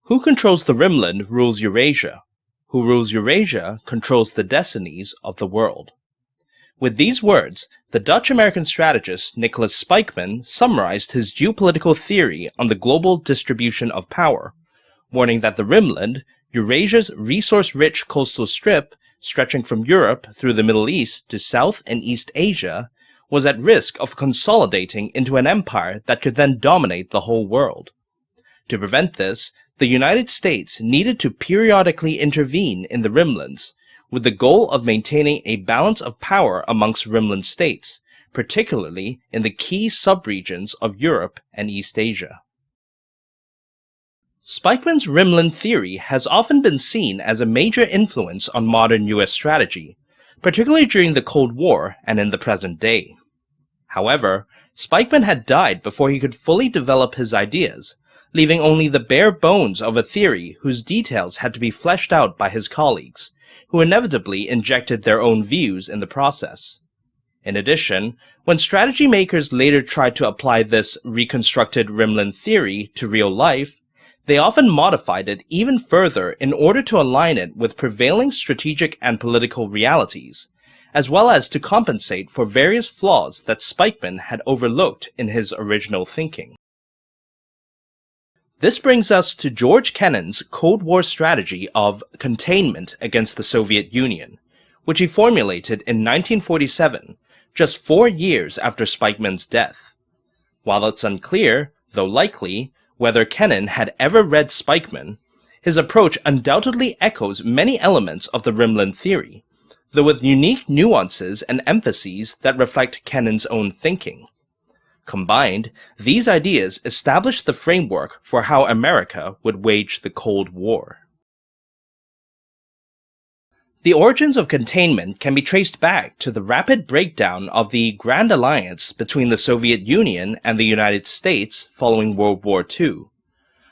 Who controls the Rimland rules Eurasia. Who rules Eurasia controls the destinies of the world. With these words, the Dutch-American strategist Nicholas Spykman summarized his geopolitical theory on the global distribution of power, warning that the Rimland, Eurasia's resource-rich coastal strip stretching from Europe through the Middle East to South and East Asia, was at risk of consolidating into an empire that could then dominate the whole world. To prevent this, the United States needed to periodically intervene in the Rimlands, with the goal of maintaining a balance of power amongst Rimland states, particularly in the key subregions of Europe and East Asia. Spykman's Rimland theory has often been seen as a major influence on modern U.S. strategy, particularly during the Cold War and in the present day. However, Spykman had died before he could fully develop his ideas, leaving only the bare bones of a theory whose details had to be fleshed out by his colleagues, who inevitably injected their own views in the process. In addition, when strategy makers later tried to apply this reconstructed Rimland theory to real life, they often modified it even further in order to align it with prevailing strategic and political realities, as well as to compensate for various flaws that Spykman had overlooked in his original thinking. This brings us to George Kennan's Cold War strategy of containment against the Soviet Union, which he formulated in 1947, just 4 years after Spykman's death. While it's unclear, though likely, whether Kennan had ever read Spykman, his approach undoubtedly echoes many elements of the Rimland theory, though with unique nuances and emphases that reflect Kennan's own thinking. Combined, these ideas established the framework for how America would wage the Cold War. The origins of containment can be traced back to the rapid breakdown of the Grand Alliance between the Soviet Union and the United States following World War II.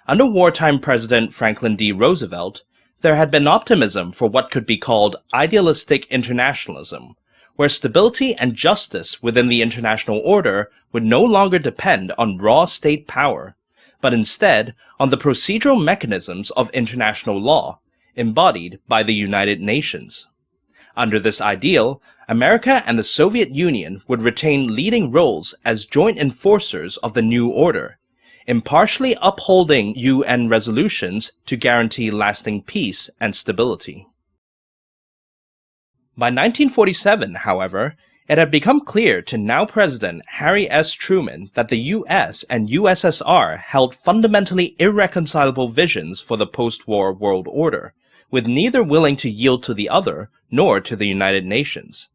Under wartime President Franklin D. Roosevelt, there had been optimism for what could be called idealistic internationalism, where stability and justice within the international order would no longer depend on raw state power, but instead on the procedural mechanisms of international law, embodied by the United Nations. Under this ideal, America and the Soviet Union would retain leading roles as joint enforcers of the new order, impartially upholding UN resolutions to guarantee lasting peace and stability. By 1947, however, it had become clear to now President Harry S. Truman that the US and USSR held fundamentally irreconcilable visions for the post-war world order, with neither willing to yield to the other nor to the United Nations.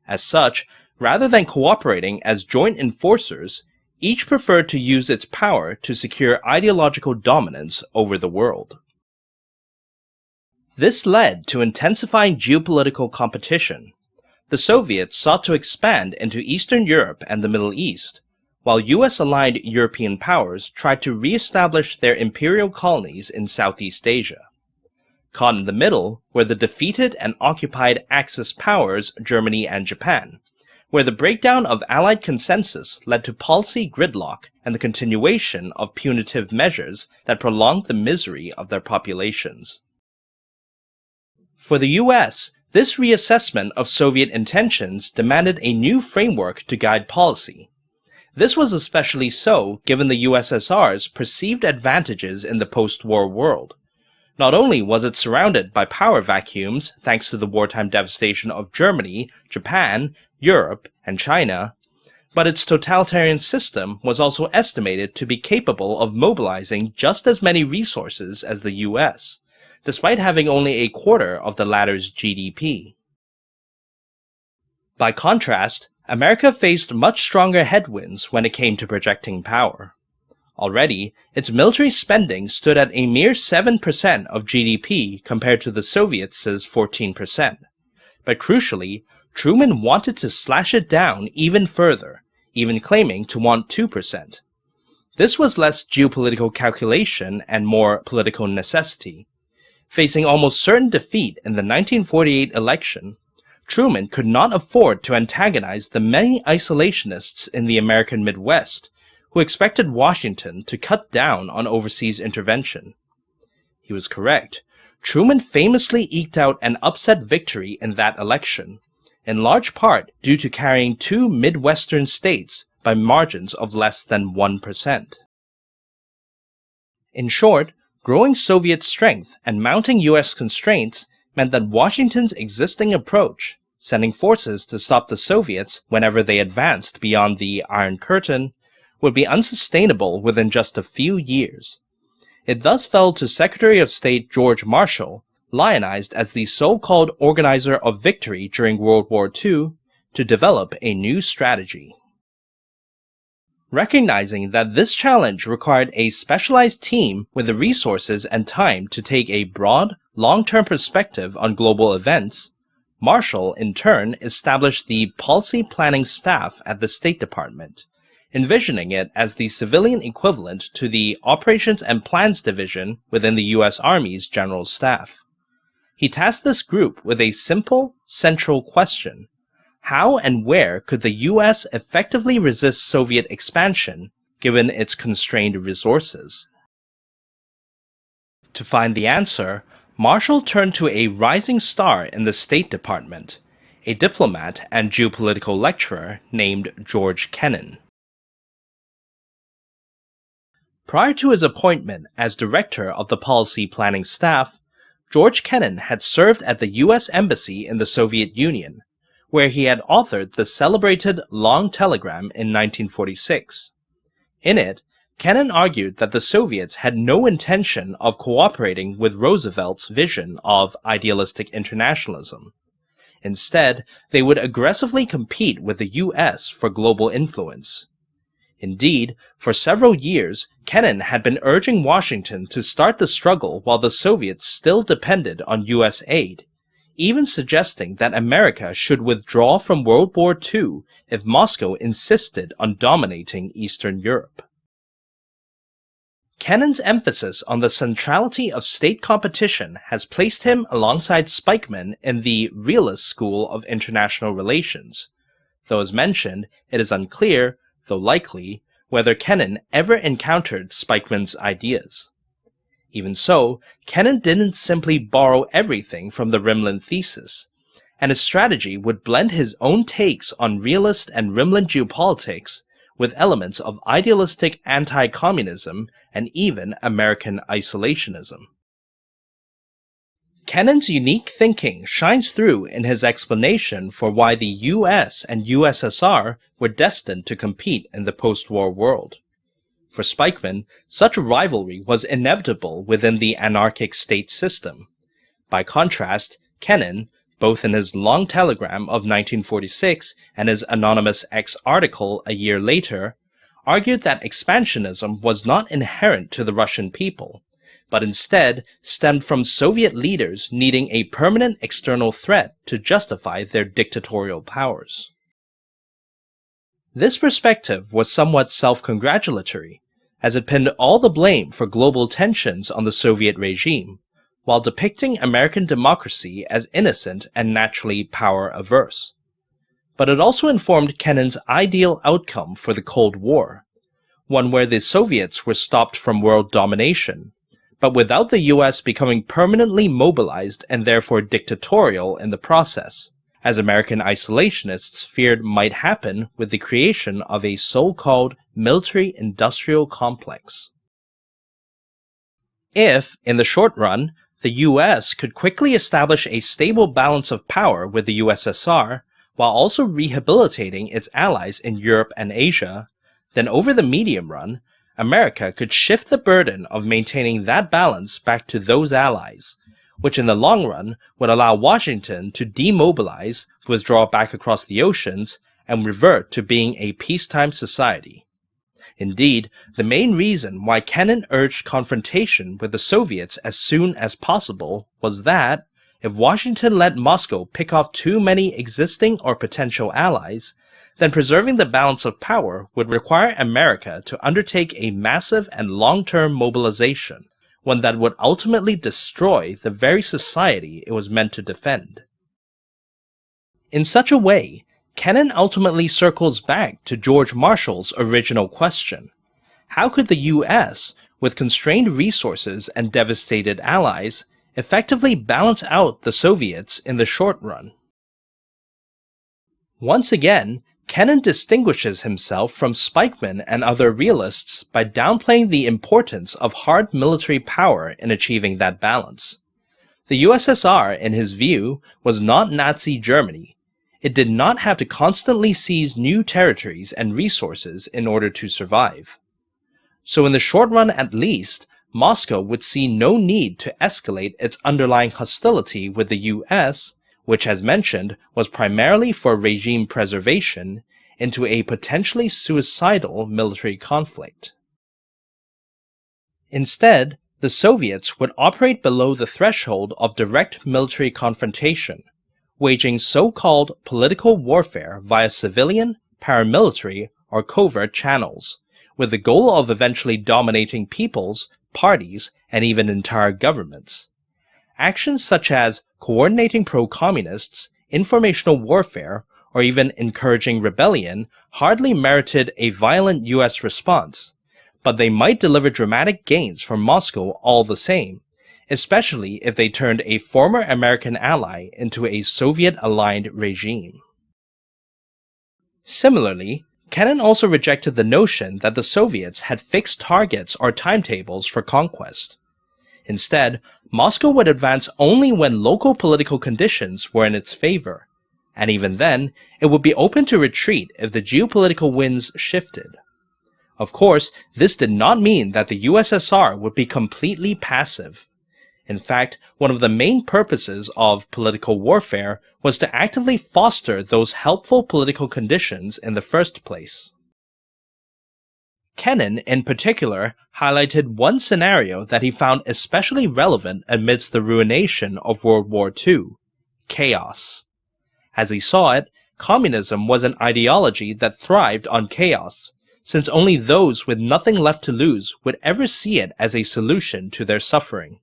As such, rather than cooperating as joint enforcers, each preferred to use its power to secure ideological dominance over the world. This led to intensifying geopolitical competition. The Soviets sought to expand into Eastern Europe and the Middle East, while US-aligned European powers tried to re-establish their imperial colonies in Southeast Asia. Caught in the middle were the defeated and occupied Axis powers Germany and Japan, where the breakdown of Allied consensus led to policy gridlock and the continuation of punitive measures that prolonged the misery of their populations. For the US, this reassessment of Soviet intentions demanded a new framework to guide policy. This was especially so given the USSR's perceived advantages in the post-war world. Not only was it surrounded by power vacuums thanks to the wartime devastation of Germany, Japan, Europe, and China, but its totalitarian system was also estimated to be capable of mobilizing just as many resources as the US, despite having only a quarter of the latter's GDP. By contrast, America faced much stronger headwinds when it came to projecting power. Already, its military spending stood at a mere 7% of GDP compared to the Soviets' 14%. But crucially, Truman wanted to slash it down even further, even claiming to want 2%. This was less geopolitical calculation and more political necessity. Facing almost certain defeat in the 1948 election, Truman could not afford to antagonize the many isolationists in the American Midwest, who expected Washington to cut down on overseas intervention. He was correct. Truman famously eked out an upset victory in that election, in large part due to carrying two Midwestern states by margins of less than 1%. In short, growing Soviet strength and mounting U.S. constraints meant that Washington's existing approach, sending forces to stop the Soviets whenever they advanced beyond the Iron Curtain, would be unsustainable within just a few years. It thus fell to Secretary of State George Marshall, lionized as the so-called organizer of victory during World War II, to develop a new strategy. Recognizing that this challenge required a specialized team with the resources and time to take a broad, long-term perspective on global events, Marshall, in turn, established the Policy Planning Staff at the State Department, envisioning it as the civilian equivalent to the Operations and Plans Division within the U.S. Army's General Staff. He tasked this group with a simple, central question: how and where could the U.S. effectively resist Soviet expansion, given its constrained resources? To find the answer, Marshall turned to a rising star in the State Department, a diplomat and geopolitical lecturer named George Kennan. Prior to his appointment as director of the Policy Planning Staff, George Kennan had served at the U.S. Embassy in the Soviet Union, where he had authored the celebrated Long Telegram in 1946. In it, Kennan argued that the Soviets had no intention of cooperating with Roosevelt's vision of idealistic internationalism. Instead, they would aggressively compete with the U.S. for global influence. Indeed, for several years, Kennan had been urging Washington to start the struggle while the Soviets still depended on U.S. aid, even suggesting that America should withdraw from World War II if Moscow insisted on dominating Eastern Europe. Kennan's emphasis on the centrality of state competition has placed him alongside Spykman in the realist school of international relations, though as mentioned, it is unclear, though likely, whether Kennan ever encountered Spykman's ideas. Even so, Kennan didn't simply borrow everything from the Rimland Thesis, and his strategy would blend his own takes on realist and Rimland geopolitics with elements of idealistic anti-communism and even American isolationism. Kennan's unique thinking shines through in his explanation for why the US and USSR were destined to compete in the post-war world. For Spykman, such a rivalry was inevitable within the anarchic state system. By contrast, Kennan, both in his Long Telegram of 1946 and his anonymous X article a year later, argued that expansionism was not inherent to the Russian people, but instead stemmed from Soviet leaders needing a permanent external threat to justify their dictatorial powers. This perspective was somewhat self-congratulatory, as it pinned all the blame for global tensions on the Soviet regime, while depicting American democracy as innocent and naturally power-averse. But it also informed Kennan's ideal outcome for the Cold War, one where the Soviets were stopped from world domination, but without the US becoming permanently mobilized and therefore dictatorial in the process, as American isolationists feared might happen with the creation of a so-called military-industrial complex. If, in the short run, the US could quickly establish a stable balance of power with the USSR, while also rehabilitating its allies in Europe and Asia, then over the medium run, America could shift the burden of maintaining that balance back to those allies, which in the long run would allow Washington to demobilize, withdraw back across the oceans, and revert to being a peacetime society. Indeed, the main reason why Kennan urged confrontation with the Soviets as soon as possible was that, if Washington let Moscow pick off too many existing or potential allies, then preserving the balance of power would require America to undertake a massive and long-term mobilization, one that would ultimately destroy the very society it was meant to defend. In such a way, Kennan ultimately circles back to George Marshall's original question: How could the US, with constrained resources and devastated allies, effectively balance out the Soviets in the short run? Once again, Kennan distinguishes himself from Spykman and other realists by downplaying the importance of hard military power in achieving that balance. The USSR, in his view, was not Nazi Germany. It did not have to constantly seize new territories and resources in order to survive. So in the short run at least, Moscow would see no need to escalate its underlying hostility with the US, which as mentioned was primarily for regime preservation, into a potentially suicidal military conflict. Instead, the Soviets would operate below the threshold of direct military confrontation, waging so-called political warfare via civilian, paramilitary, or covert channels, with the goal of eventually dominating peoples, parties, and even entire governments. Actions such as coordinating pro-communists, informational warfare, or even encouraging rebellion hardly merited a violent US response, but they might deliver dramatic gains for Moscow all the same, especially if they turned a former American ally into a Soviet-aligned regime. Similarly, Kennan also rejected the notion that the Soviets had fixed targets or timetables for conquest. Instead, Moscow would advance only when local political conditions were in its favor, and even then, it would be open to retreat if the geopolitical winds shifted. Of course, this did not mean that the USSR would be completely passive. In fact, one of the main purposes of political warfare was to actively foster those helpful political conditions in the first place. Kennan, in particular, highlighted one scenario that he found especially relevant amidst the ruination of World War II: chaos. As he saw it, communism was an ideology that thrived on chaos, since only those with nothing left to lose would ever see it as a solution to their suffering.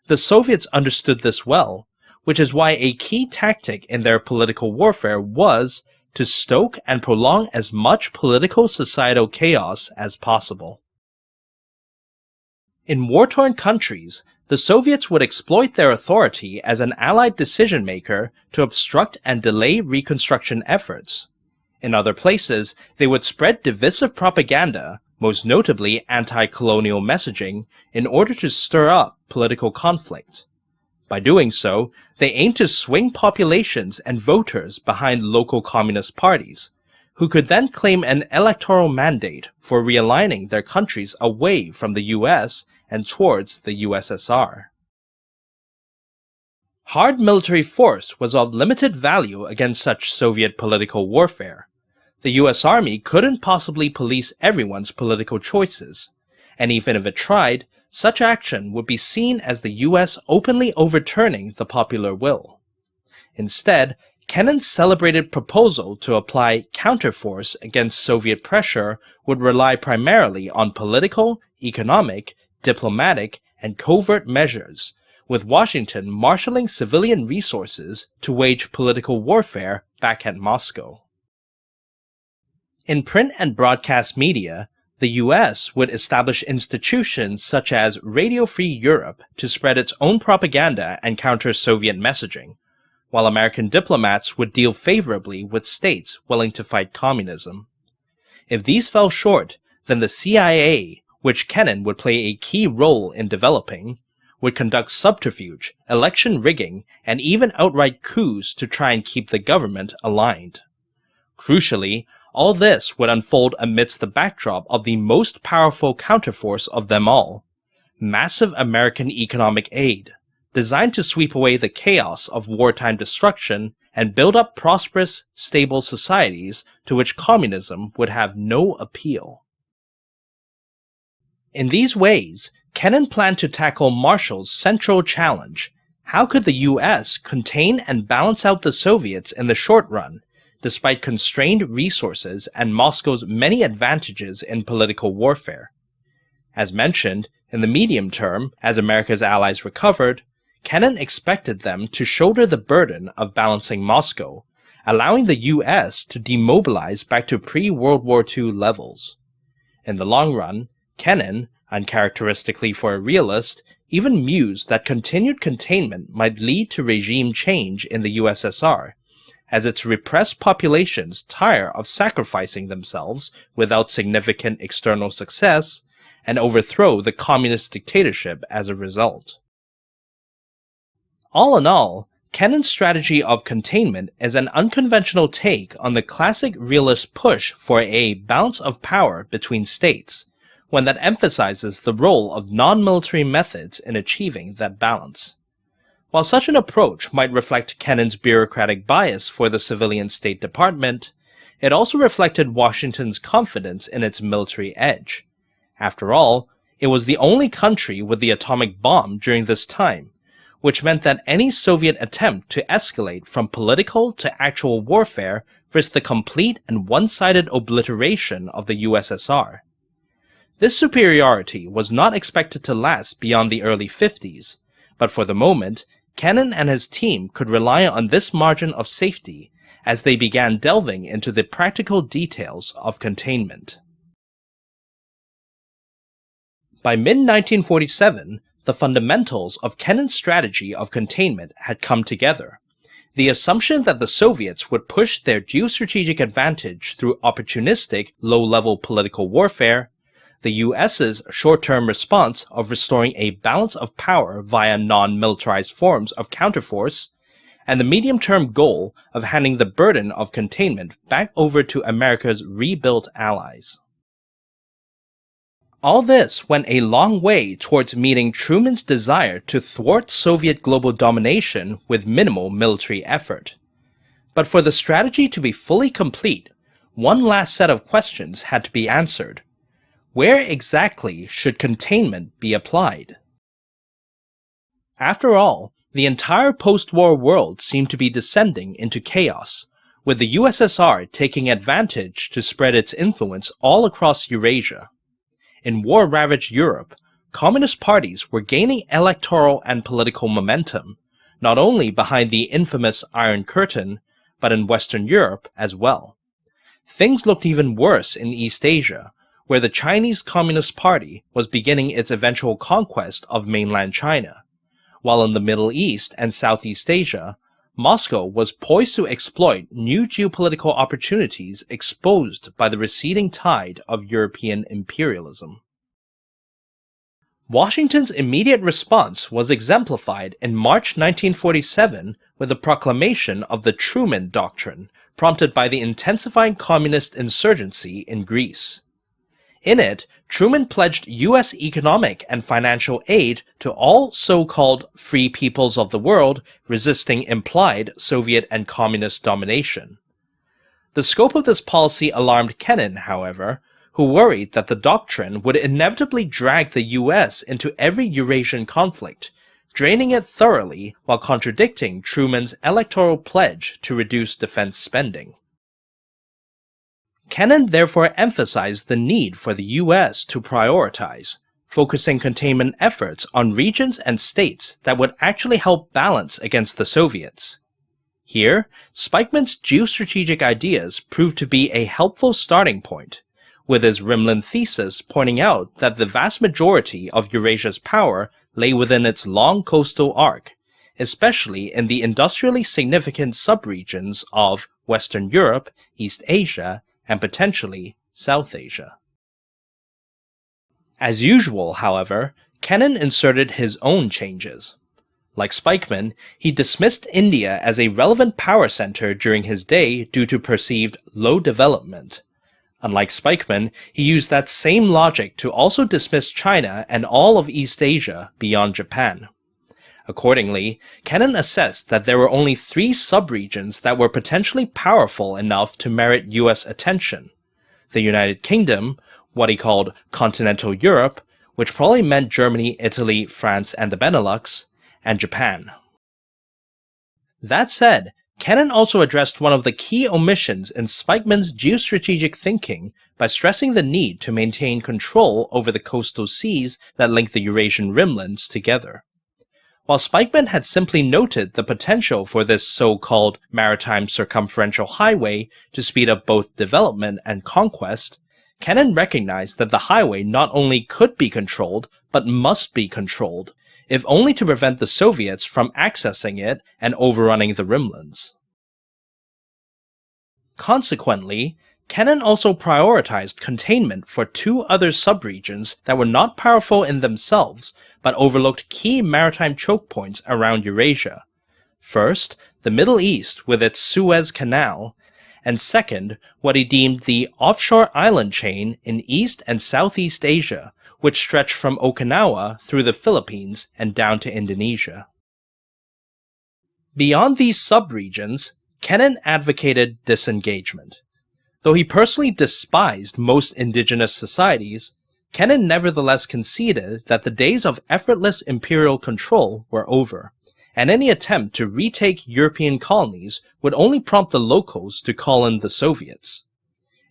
The Soviets understood this well, which is why a key tactic in their political warfare was to stoke and prolong as much political societal chaos as possible. In war-torn countries, the Soviets would exploit their authority as an allied decision-maker to obstruct and delay reconstruction efforts. In other places, they would spread divisive propaganda, most notably anti-colonial messaging, in order to stir up political conflict. By doing so, they aimed to swing populations and voters behind local communist parties, who could then claim an electoral mandate for realigning their countries away from the US and towards the USSR. Hard military force was of limited value against such Soviet political warfare. The US Army couldn't possibly police everyone's political choices, and even if it tried, such action would be seen as the US openly overturning the popular will. Instead, Kennan's celebrated proposal to apply counterforce against Soviet pressure would rely primarily on political, economic, diplomatic, and covert measures, with Washington marshalling civilian resources to wage political warfare back at Moscow. In print and broadcast media, the US would establish institutions such as Radio Free Europe to spread its own propaganda and counter Soviet messaging, while American diplomats would deal favorably with states willing to fight communism. If these fell short, then the CIA, which Kennan would play a key role in developing, would conduct subterfuge, election rigging, and even outright coups to try and keep the government aligned. Crucially, all this would unfold amidst the backdrop of the most powerful counterforce of them all: massive American economic aid, designed to sweep away the chaos of wartime destruction and build up prosperous, stable societies to which communism would have no appeal. In these ways, Kennan planned to tackle Marshall's central challenge: how could the US contain and balance out the Soviets in the short run, despite constrained resources and Moscow's many advantages in political warfare? As mentioned, in the medium term, as America's allies recovered, Kennan expected them to shoulder the burden of balancing Moscow, allowing the US to demobilize back to pre-World War II levels. In the long run, Kennan, uncharacteristically for a realist, even mused that continued containment might lead to regime change in the USSR, as its repressed populations tire of sacrificing themselves without significant external success, and overthrow the communist dictatorship as a result. All in all, Kennan's strategy of containment is an unconventional take on the classic realist push for a balance of power between states, one that emphasizes the role of non-military methods in achieving that balance. While such an approach might reflect Kennan's bureaucratic bias for the civilian State Department, it also reflected Washington's confidence in its military edge. After all, it was the only country with the atomic bomb during this time, which meant that any Soviet attempt to escalate from political to actual warfare risked the complete and one-sided obliteration of the USSR. This superiority was not expected to last beyond the early 50s, but for the moment, Kennan and his team could rely on this margin of safety as they began delving into the practical details of containment. By mid-1947, the fundamentals of Kennan's strategy of containment had come together. The assumption that the Soviets would push their geostrategic advantage through opportunistic, low-level political warfare, the US's short-term response of restoring a balance of power via non-militarized forms of counterforce, and the medium-term goal of handing the burden of containment back over to America's rebuilt allies. All this went a long way towards meeting Truman's desire to thwart Soviet global domination with minimal military effort. But for the strategy to be fully complete, one last set of questions had to be answered. Where exactly should containment be applied? After all, the entire post-war world seemed to be descending into chaos, with the USSR taking advantage to spread its influence all across Eurasia. In war-ravaged Europe, communist parties were gaining electoral and political momentum, not only behind the infamous Iron Curtain, but in Western Europe as well. Things looked even worse in East Asia, where the Chinese Communist Party was beginning its eventual conquest of mainland China, while in the Middle East and Southeast Asia, Moscow was poised to exploit new geopolitical opportunities exposed by the receding tide of European imperialism. Washington's immediate response was exemplified in March 1947 with the proclamation of the Truman Doctrine, prompted by the intensifying communist insurgency in Greece. In it, Truman pledged U.S. economic and financial aid to all so-called free peoples of the world resisting implied Soviet and communist domination. The scope of this policy alarmed Kennan, however, who worried that the doctrine would inevitably drag the U.S. into every Eurasian conflict, draining it thoroughly while contradicting Truman's electoral pledge to reduce defense spending. Kennan therefore emphasized the need for the U.S. to prioritize, focusing containment efforts on regions and states that would actually help balance against the Soviets. Here, Spykman's geostrategic ideas proved to be a helpful starting point, with his Rimland thesis pointing out that the vast majority of Eurasia's power lay within its long coastal arc, especially in the industrially significant subregions of Western Europe, East Asia, and potentially South Asia. As usual, however, Kennan inserted his own changes. Like Spykman, he dismissed India as a relevant power center during his day due to perceived low development. Unlike Spykman, he used that same logic to also dismiss China and all of East Asia beyond Japan. Accordingly, Kennan assessed that there were only 3 subregions that were potentially powerful enough to merit U.S. attention: the United Kingdom, what he called continental Europe, which probably meant Germany, Italy, France, and the Benelux, and Japan. That said, Kennan also addressed one of the key omissions in Spykman's geostrategic thinking by stressing the need to maintain control over the coastal seas that link the Eurasian Rimlands together. While Spykman had simply noted the potential for this so-called maritime circumferential highway to speed up both development and conquest, Kennan recognized that the highway not only could be controlled, but must be controlled, if only to prevent the Soviets from accessing it and overrunning the Rimlands. Consequently, Kennan also prioritized containment for two other subregions that were not powerful in themselves, but overlooked key maritime choke points around Eurasia. First, the Middle East with its Suez Canal, and second, what he deemed the offshore island chain in East and Southeast Asia, which stretched from Okinawa through the Philippines and down to Indonesia. Beyond these subregions, Kennan advocated disengagement. Though he personally despised most indigenous societies, Kennan nevertheless conceded that the days of effortless imperial control were over, and any attempt to retake European colonies would only prompt the locals to call in the Soviets.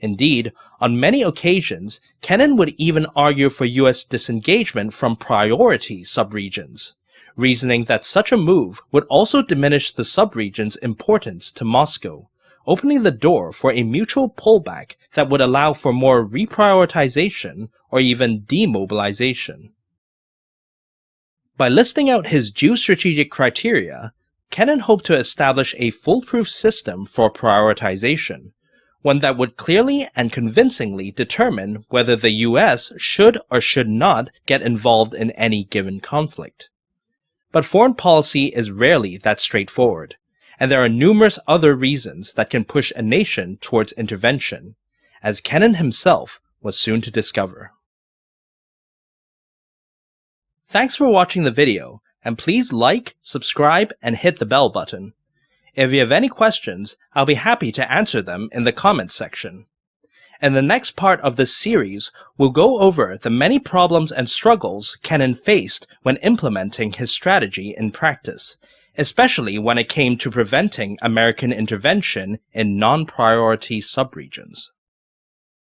Indeed, on many occasions, Kennan would even argue for US disengagement from priority subregions, reasoning that such a move would also diminish the subregion's importance to Moscow, opening the door for a mutual pullback that would allow for more reprioritization or even demobilization. By listing out his geostrategic criteria, Kennan hoped to establish a foolproof system for prioritization, one that would clearly and convincingly determine whether the US should or should not get involved in any given conflict. But foreign policy is rarely that straightforward, and there are numerous other reasons that can push a nation towards intervention, as Kennan himself was soon to discover. Thanks for watching the video, and please like, subscribe, and hit the bell button. If you have any questions, I'll be happy to answer them in the comments section. In the next part of this series, we'll go over the many problems and struggles Kennan faced when implementing his strategy in practice, especially when it came to preventing American intervention in non-priority subregions.